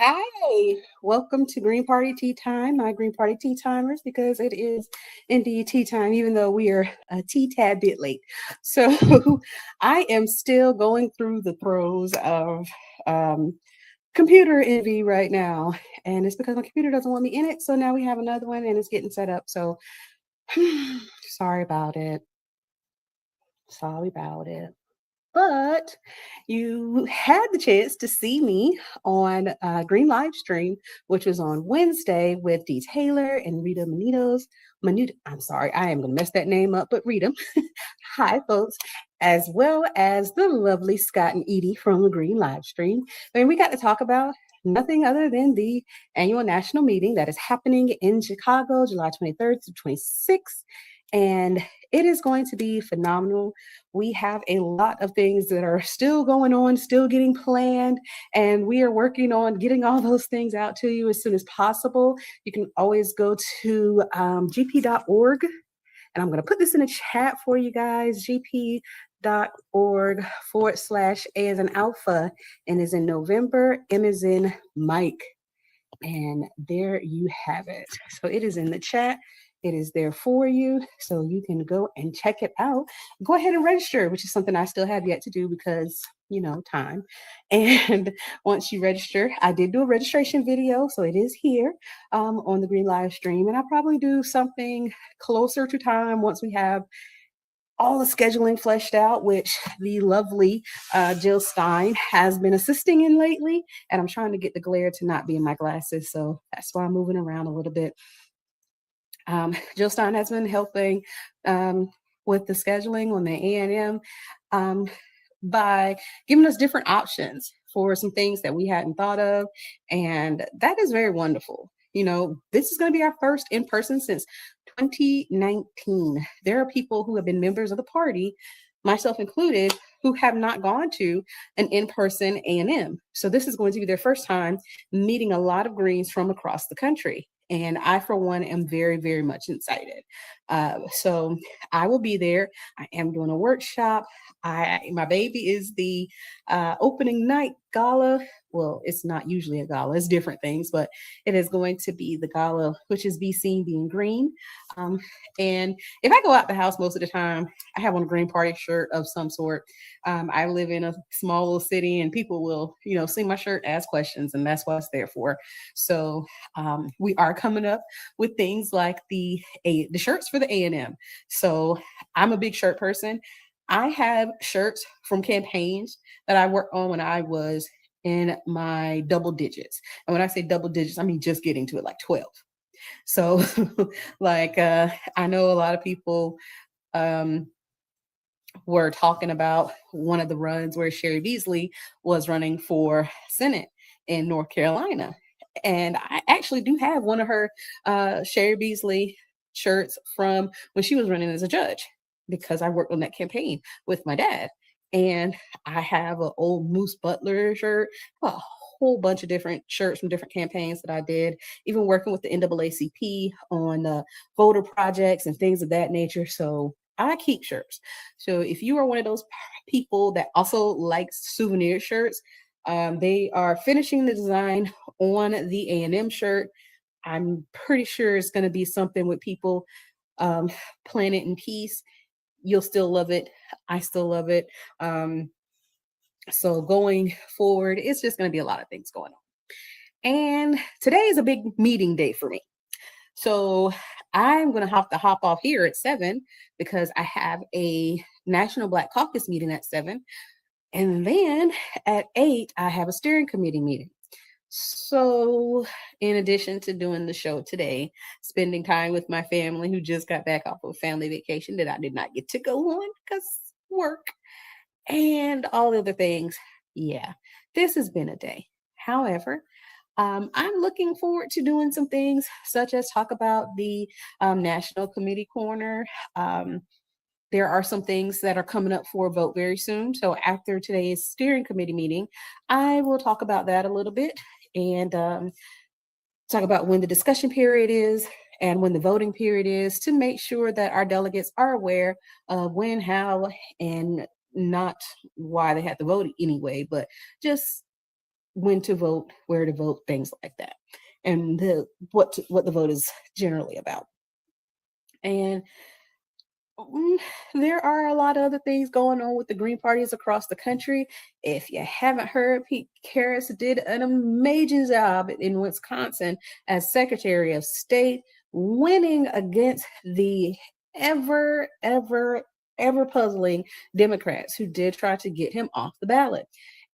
Hi, welcome to Green Party Tea Time, my Green Party Tea Timers, because it is indeed tea time, even though we are a tea tad bit late. So I am still going through the throes of um, computer envy right now, and it's because my computer doesn't want me in it. So now we have another one, and it's getting set up. So sorry about it. Sorry about it. But you had the chance to see me on Green Live Stream, which was on Wednesday with Dee Taylor and Rita Manitos. I'm sorry, I am going to mess that name up, but Rita. Hi, folks, as well as the lovely Scott and Edie from the Green Live Stream. And we got to talk about nothing other than the annual national meeting that is happening in Chicago, July 23rd to 26th. And it is going to be phenomenal. We have a lot of things that are still going on, still getting planned, and we are working on getting all those things out to you as soon as possible. You can always go to gp.org, and I'm going to put this in the chat for you guys, gp.org/A as in alpha, N is in November, M is in Mike. And there you have it. So it is in the chat. It is there for you. So you can go and check it out. Go ahead and register, which is something I still have yet to do because, time. And once you register, I did do a registration video. So it is here on the Green Live Stream. And I'll probably do something closer to time once we have all the scheduling fleshed out, which the lovely Jill Stein has been assisting in lately. And I'm trying to get the glare to not be in my glasses. So that's why I'm moving around a little bit. Jill Stein has been helping with the scheduling on the A&M by giving us different options for some things that we hadn't thought of. And that is very wonderful. This is going to be our first in person since 2019. There are people who have been members of the party, myself included, who have not gone to an in-person A&M. So this is going to be their first time meeting a lot of Greens from across the country. And I, for one, am very, very much excited. So I will be there. I am doing a workshop. My baby is the opening night gala. Well, it's not usually a gala, it's different things, but it is going to be the gala, which is Be Seen Being Green. And if I go out the house most of the time, I have on a Green Party shirt of some sort. I live in a small little city and people will, see my shirt, ask questions, and that's what it's there for. So we are coming up with things like the shirts for the A&M. So I'm a big shirt person. I have shirts from campaigns that I worked on when I was in my double digits. And when I say double digits, I mean just getting to it like 12. So I know a lot of people were talking about one of the runs where Sherry Beasley was running for Senate in North Carolina. And I actually do have one of her Sherry Beasley shirts from when she was running as a judge, because I worked on that campaign with my dad. And I have an old Moose Butler shirt, a whole bunch of different shirts from different campaigns that I did, even working with the NAACP on voter projects and things of that nature. So I keep shirts. So if you are one of those people that also likes souvenir shirts, they are finishing the design on the A&M shirt. I'm pretty sure it's going to be something with people, Planet and Peace. You'll still love it. I still love it. So going forward, it's just going to be a lot of things going on. And today is a big meeting day for me. So I'm going to have to hop off here at 7 because I have a National Black Caucus meeting at 7. And then at 8, I have a steering committee meeting. So in addition to doing the show today, spending time with my family who just got back off of family vacation that I did not get to go on because work and all the other things. Yeah, this has been a day. However, I'm looking forward to doing some things such as talk about the National Committee Corner. There are some things that are coming up for a vote very soon. So after today's steering committee meeting, I will talk about that a little bit and talk about when the discussion period is and when the voting period is, to make sure that our delegates are aware of when, how, and not why they have to vote anyway, but just when to vote, where to vote, things like that, and what the vote is generally about. And Mm, there are a lot of other things going on with the Green parties across the country. If you haven't heard, Pete Karras did an amazing job in Wisconsin as Secretary of State, winning against the ever, ever, ever puzzling Democrats who did try to get him off the ballot.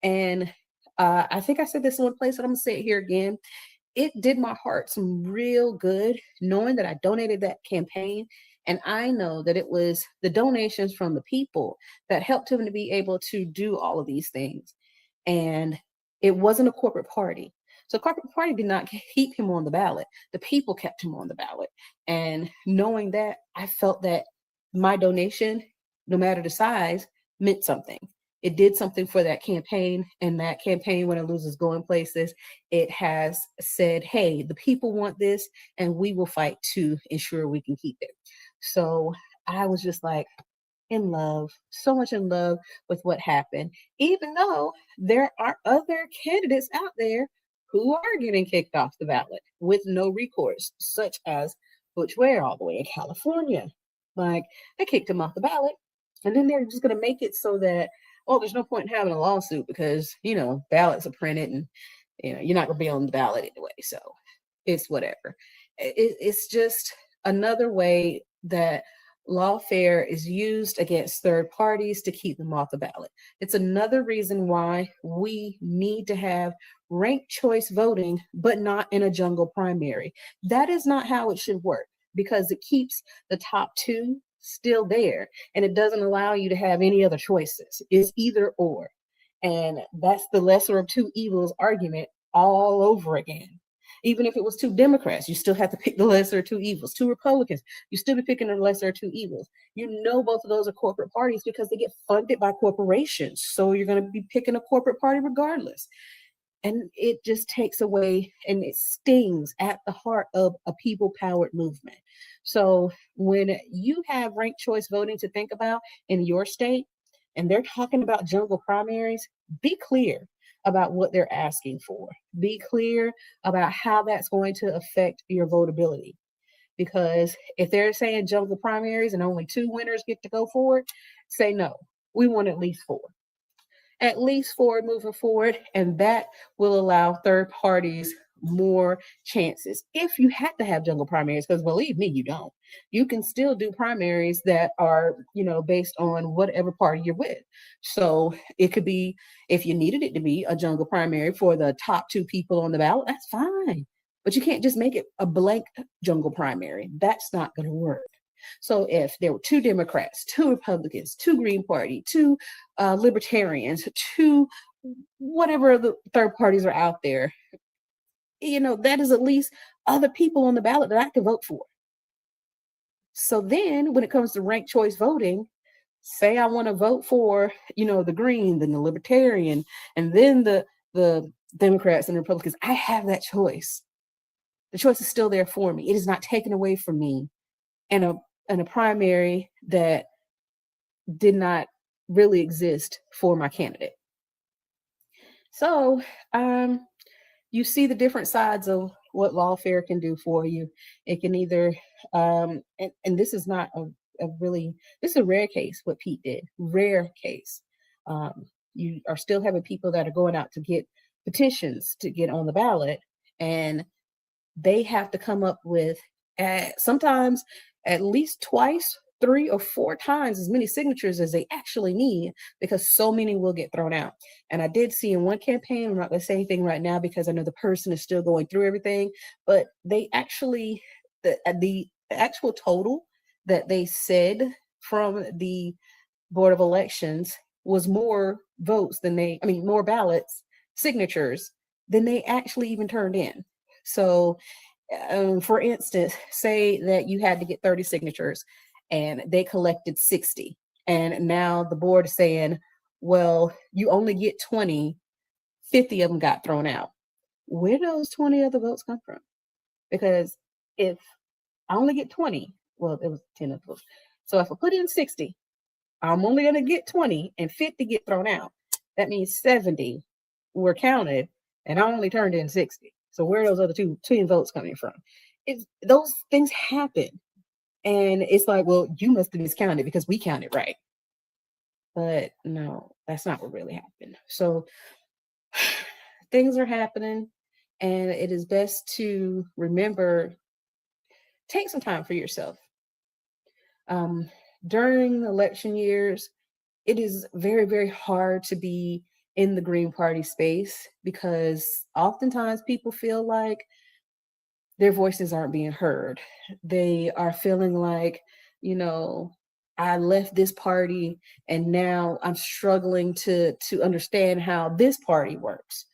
And I think I said this in one place, and I'm going to say it here again. It did my heart some real good knowing that I donated that campaign. And I know that it was the donations from the people that helped him to be able to do all of these things. And it wasn't a corporate party. So corporate party did not keep him on the ballot. The people kept him on the ballot. And knowing that, I felt that my donation, no matter the size, meant something. It did something for that campaign, and that campaign, when it loses going places, it has said, hey, the people want this, and we will fight to ensure we can keep it. So I was just like in love, so much in love with what happened, even though there are other candidates out there who are getting kicked off the ballot with no recourse, such as Butch Ware all the way in California. Like, they kicked him off the ballot, and then they're just going to make it so that, oh, there's no point in having a lawsuit because, ballots are printed and, you're not going to be on the ballot anyway. So it's whatever. It's just another way that lawfare is used against third parties to keep them off the ballot. It's another reason why we need to have ranked choice voting, but not in a jungle primary. That is not how it should work, because it keeps the top two still there, and it doesn't allow you to have any other choices. It's either or. And that's the lesser of two evils argument all over again. Even if it was two Democrats, you still have to pick the lesser of two evils. Two Republicans, you still be picking the lesser of two evils. Both of those are corporate parties because they get funded by corporations. So you're going to be picking a corporate party regardless. And it just takes away, and it stings at the heart of a people-powered movement. So when you have ranked choice voting to think about in your state, and they're talking about jungle primaries, be clear about what they're asking for. Be clear about how that's going to affect your votability. Because if they're saying jungle primaries and only two winners get to go forward, say no. We want at least four. At least four moving forward, and that will allow third parties more chances. If you have to have jungle primaries, because believe me, you don't. You can still do primaries that are, based on whatever party you're with. So it could be, if you needed it to be a jungle primary for the top two people on the ballot, that's fine. But you can't just make it a blank jungle primary. That's not going to work. So if there were two Democrats, two Republicans, two Green Party, two Libertarians, two whatever the third parties are out there, that is at least other people on the ballot that I can vote for. So then when it comes to ranked choice voting, say I want to vote for, the Green, then the Libertarian, and then the Democrats and Republicans, I have that choice. The choice is still there for me. It is not taken away from me in a primary that did not really exist for my candidate. So you see the different sides of what lawfare can do for you. It can either, and this is not this is a rare case, what Pete did, rare case. You are still having people that are going out to get petitions to get on the ballot, and they have to come up with sometimes at least twice, 3 or 4 times as many signatures as they actually need, because so many will get thrown out. And I did see in one campaign, I'm not going to say anything right now because I know the person is still going through everything, but they actually, the actual total that they said from the Board of Elections was more votes than more ballots, signatures than they actually even turned in. So for instance, say that you had to get 30 signatures and they collected 60. And now the board is saying, well, you only get 20, 50 of them got thrown out. Where do those 20 other votes come from? Because if I only get 20, well, it was 10 of those. So if I put in 60, I'm only going to get 20 and 50 get thrown out. That means 70 were counted and I only turned in 60. So where are those other 10 votes coming from? Those things happen. And it's like, well, you must have miscounted because we counted right. But no, that's not what really happened. So things are happening, and it is best to remember, take some time for yourself. Um, During election years, it is very, very hard to be in the Green Party space because oftentimes people feel like their voices aren't being heard. They are feeling like, you know, I left this party and now I'm struggling to understand how this party works.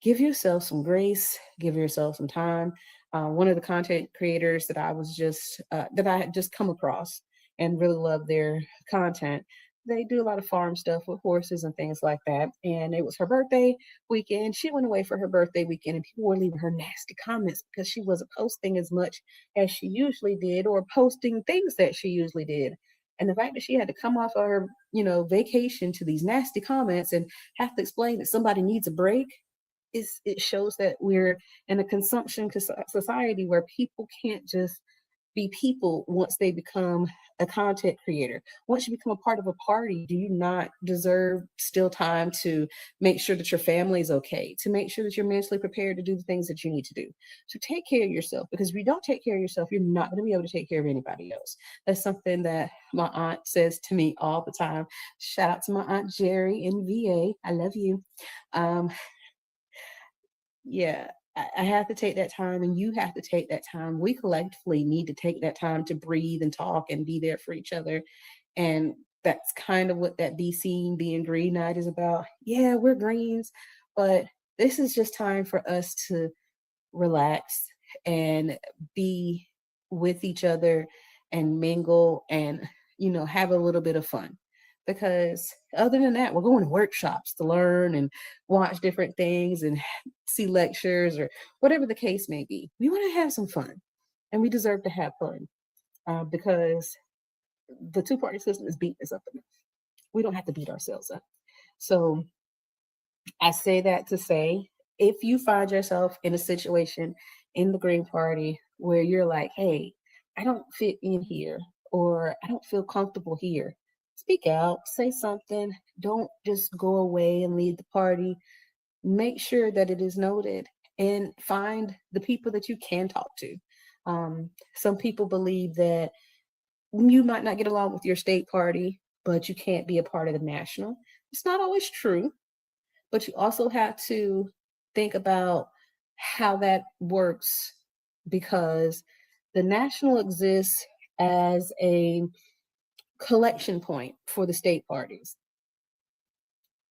Give yourself some grace, give yourself some time. One of the content creators that that I had just come across and really love their content. They do a lot of farm stuff with horses and things like that. And it was her birthday weekend. She went away for her birthday weekend, and people were leaving her nasty comments because she wasn't posting as much as she usually did, or posting things that she usually did. And the fact that she had to come off of her, vacation to these nasty comments and have to explain that somebody needs a break, it shows that we're in a consumption society where people can't just be people once they become a content creator. Once you become a part of a party, do you not deserve still time to make sure that your family is okay, to make sure that you're mentally prepared to do the things that you need to do? So take care of yourself, because if you don't take care of yourself, you're not going to be able to take care of anybody else. That's something that my aunt says to me all the time. Shout out to my aunt Jerry in VA. I love you. Um, yeah, I have to take that time, and you have to take that time. We collectively need to take that time to breathe and talk and be there for each other. And that's kind of what that Be Seen, Being Green Night is about. Yeah, we're greens, but this is just time for us to relax and be with each other and mingle and, have a little bit of fun. Because other than that, we're going to workshops to learn and watch different things and see lectures or whatever the case may be. We want to have some fun, and we deserve to have fun, because the two-party system is beating us up enough. We don't have to beat ourselves up. So I say that to say, if you find yourself in a situation in the Green Party where you're like, hey, I don't fit in here, or I don't feel comfortable here, speak out, say something. Don't just go away and leave the party. Make sure that it is noted, and find the people that you can talk to. Some people believe that you might not get along with your state party, but you can't be a part of the national. It's not always true, but you also have to think about how that works, because the national exists as a collection point for the state parties.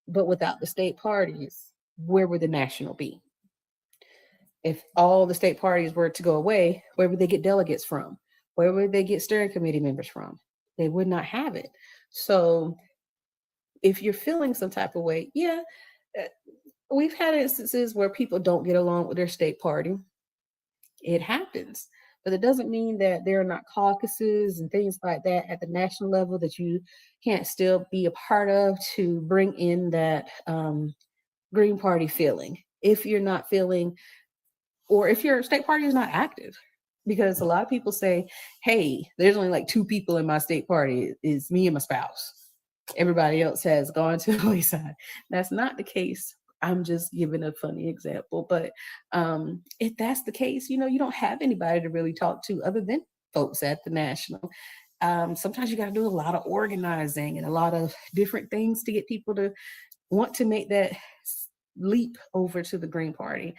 But without the state parties, where would the national be? If all the state parties were to go away, where would they get delegates from? Where would they get steering committee members from? They would not have it. So if you're feeling some type of way, yeah, uh, we've had instances where people don't get along with their state party. It happens. But it doesn't mean that there are not caucuses and things like that at the national level that you can't still be a part of to bring in that Green Party feeling. If you're not feeling, or if your state party is not active, because a lot of people say, hey, there's only like 2 people in my state party. It's me and my spouse. Everybody else has gone to the wayside. That's not the case. I'm just giving a funny example. But if that's the case, you don't have anybody to really talk to other than folks at the national. Sometimes you got to do a lot of organizing and a lot of different things to get people to want to make that leap over to the Green Party.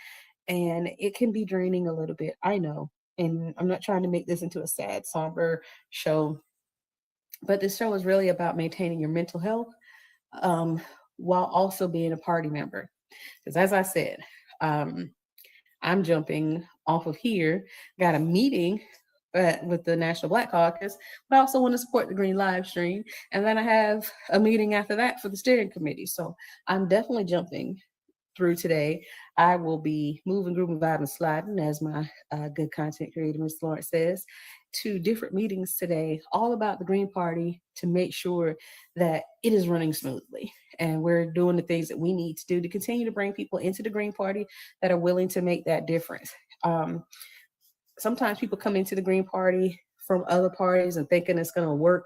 And it can be draining a little bit, I know. And I'm not trying to make this into a sad, somber show, but this show is really about maintaining your mental health, um, while also being a party member. Because as I said, um, I'm jumping off of here, got a meeting with the National Black Caucus, but I also want to support the Green live stream. And then I have a meeting after that for the steering committee. So I'm definitely jumping through today. I will be moving, grooving, vibing, sliding, as my good content creator, Ms. Lawrence says, to different meetings today, all about the Green Party, to make sure that it is running smoothly. and we're doing the things that we need to do to continue to bring people into the Green Party that are willing to make that difference. Sometimes people come into the Green Party from other parties and thinking it's going to work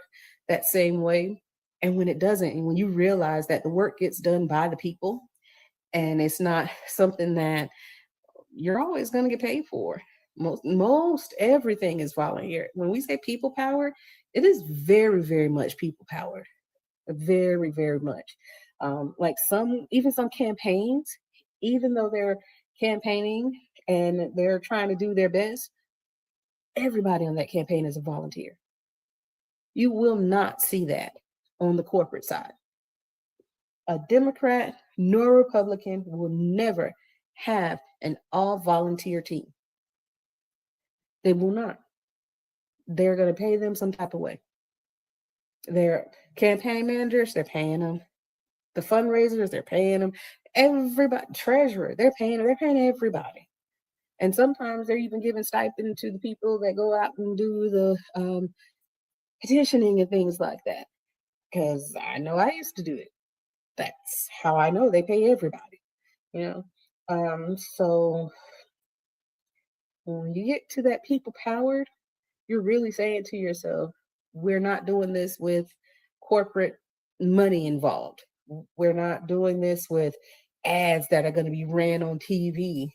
that same way. And when it doesn't, and when you realize that the work gets done by the people and it's not something that you're always going to get paid for. Most everything is volunteer. When we say people power, it is very, very much people powered. Very, very much. Like even some campaigns, even though they're campaigning and they're trying to do their best, everybody on that campaign is a volunteer. You will not see that on the corporate side. A Democrat nor a Republican will never have an all volunteer team. They will not. They're going to pay them some type of way. Their campaign managers, they're paying them. The fundraisers, they're paying them. Everybody, treasurer, they're paying everybody. And sometimes they're even giving stipend to the people that go out and do the petitioning and things like that. Because I know I used to do it. That's how I know they pay everybody, you know. So when you get to that people powered, you're really saying to yourself, we're not doing this with corporate money involved. We're not doing this with ads that are going to be ran on TV.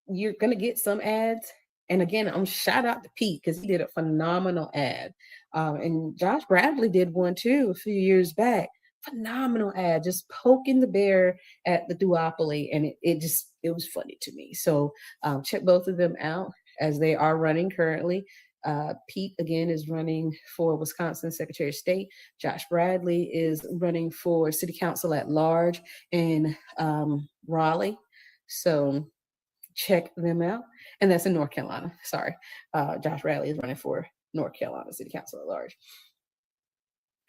You're going to get some ads. And again, I'm shout out to Pete because he did a phenomenal ad. And Josh Bradley did one too a few years back. Phenomenal ad, just poking the bear at the duopoly. And it was funny to me. So check both of them out as they are running currently. Pete, again, is running for Wisconsin Secretary of State. Josh Bradley is running for City Council at large in Raleigh. So check them out. And that's in North Carolina. Sorry. Josh Bradley is running for North Carolina City Council at large.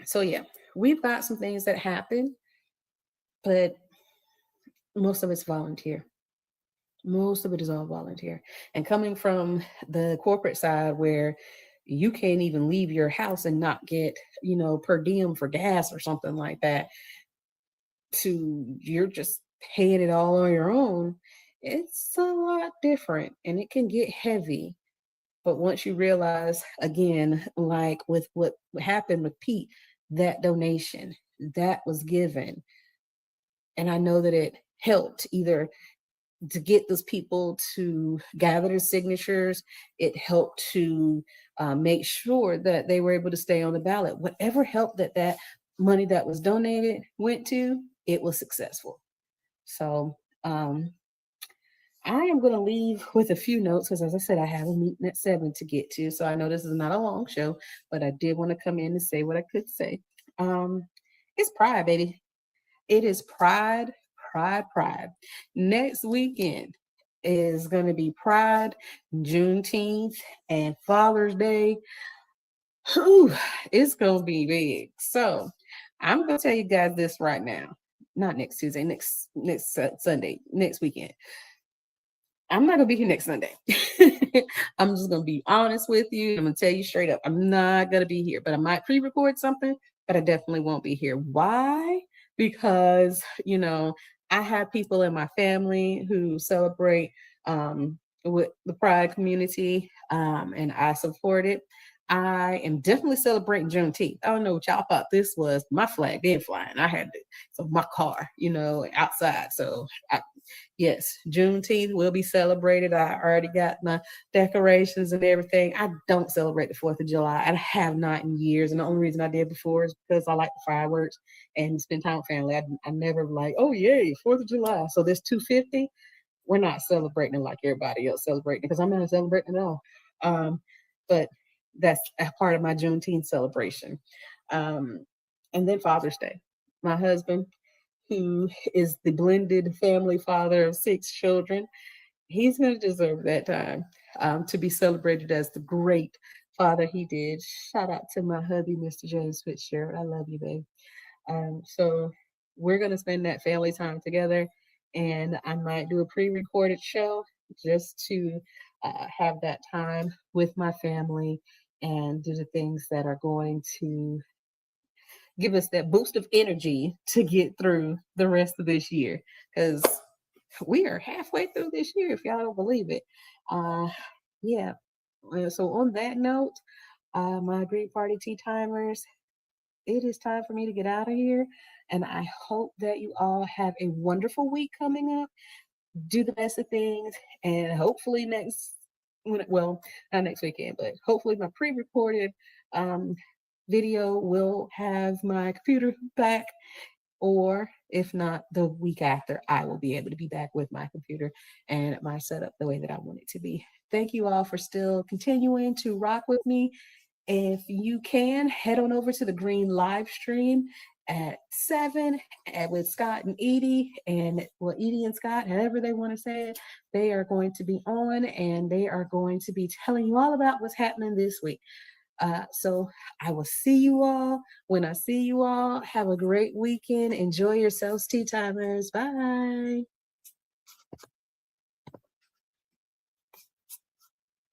So yeah, we've got some things that happen, but most of it's volunteer. Most of it is all volunteer. And coming from the corporate side where you can't even leave your house and not get, per diem for gas or something like that, to you're just paying it all on your own, it's a lot different and it can get heavy. But once you realize, again, like with what happened with Pete, that donation that was given, and I know that it helped either to get those people to gather their signatures. It helped to make sure that they were able to stay on the ballot. Whatever help that money that was donated went to, it was successful. So I am going to leave with a few notes because, as I said, I have a meeting at 7 to get to. So I know this is not a long show, but I did want to come in and say what I could say. It's Pride, baby. It is Pride. Next weekend is going to be Pride, Juneteenth, and Father's Day. Whew, it's going to be big. So I'm going to tell you guys this right now. Not next Tuesday, next Sunday, next weekend. I'm not going to be here next Sunday. I'm just going to be honest with you. I'm going to tell you straight up. I'm not going to be here, but I might pre-record something, but I definitely won't be here. Why? Because, I have people in my family who celebrate with the Pride community, and I support it. I am definitely celebrating Juneteenth. I don't know what y'all thought this was. My flag been flying. I had to, so my car, outside. So yes, Juneteenth will be celebrated. I already got my decorations and everything. I don't celebrate the 4th of July. I have not in years. And the only reason I did before is because I like the fireworks and spend time with family. I never like, oh, yay, 4th of July. So this 250, we're not celebrating like everybody else celebrating because I'm not celebrating at all. But that's a part of my Juneteenth celebration. And then Father's Day. My husband, who is the blended family father of 6 children, he's going to deserve that time to be celebrated as the great father he did. Shout out to my hubby, Mr. James Fitzgerald. I love you, babe. So we're going to spend that family time together, and I might do a pre-recorded show just to have that time with my family and do the things that are going to give us that boost of energy to get through the rest of this year. Because we are halfway through this year, if y'all don't believe it. Uh, yeah. So on that note, my Greek Party Tea Timers, it is time for me to get out of here. And I hope that you all have a wonderful week coming up. Do the best of things, and hopefully well, not next weekend, but hopefully my pre-recorded um, video will have my computer back, or if not, the week after, I will be able to be back with my computer and my setup the way that I want it to be. Thank you all for still continuing to rock with me. If you can, head on over to the Green live stream at 7 with Scott and Edie, and well, Edie and Scott, however they want to say it, they are going to be on and they are going to be telling you all about what's happening this week. So I will see you all. When I see you all, have a great weekend. Enjoy yourselves, tea timers. Bye.